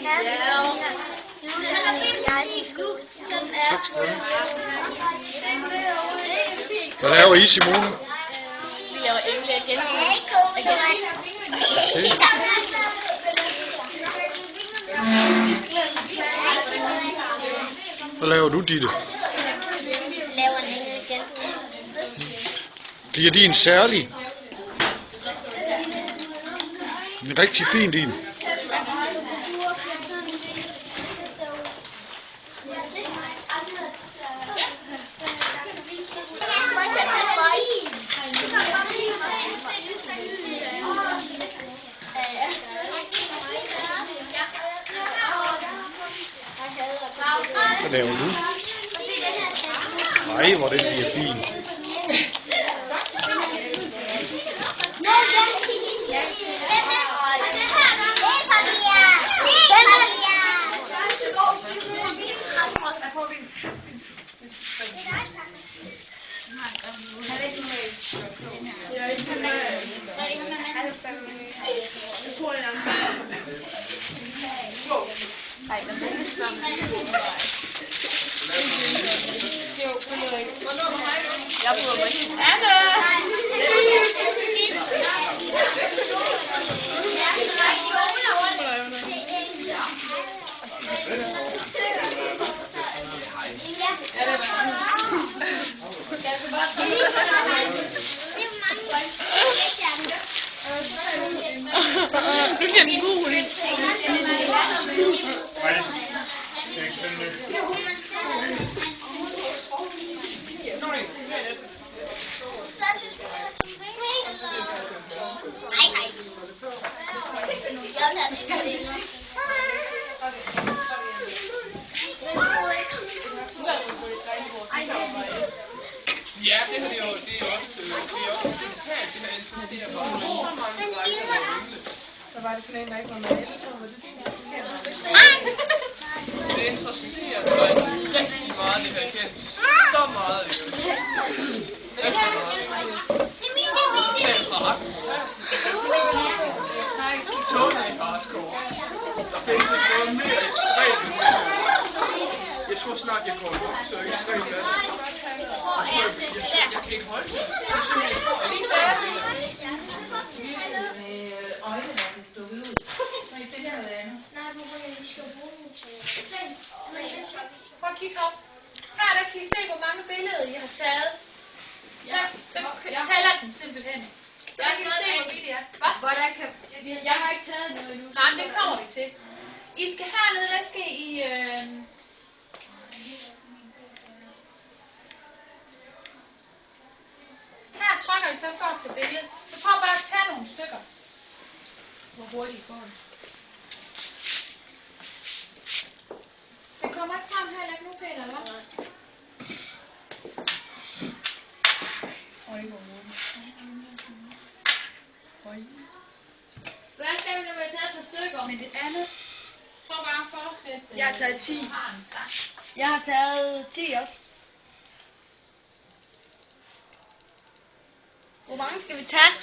Tak skal du have. Hvad laver I, Simone? Vi laver engle igen. Okay. Hvad laver du, Ditte? Laver en engle igen. Bliver din særlig? En rigtig fin din. Hvad laver du? Nej, hvor den bliver fin. Jeg bryder mig ikke. Du kan den gule. Ja, det har det jo, det er også digitalt, det har interesseret mig. Hvor mange drenge der laver engle? Så var det for en, der ikke var med. Det interesserer mig rigtig meget, det her kendt. Så meget, jo. Rigtig meget. Totalt hardcore. Totalt hardcore. Der findes ikke noget mere ekstremt. Jeg tror snart, jeg kommer op til ekstremt af det. Jeg kan ikke holde det. Det er simpelthen ekstremt det her. Øjnene er stukket ud. Så I det her eller andet? Prøv at kigge op. Her der kan I se, hvor mange billeder I har taget. Der tæller den simpelthen. Så jeg kan se, hvor vidt det er. Hvad? Jeg har ikke taget noget endnu. Nej, men det kommer vi til. I skal hernede, der skal I... Her trykker I så for at tage billedet. Så prøv bare at tage nogle stykker. Hvor hurtigt I går det. Det kommer ikke frem her, nu, Peter, eller hvad? Hvad skal vi, når vi har taget et par stykker? Men det andet, prøv bare at fortsætte. Jeg har taget 10. Jeg har taget 10 også. Hvor mange skal vi tage?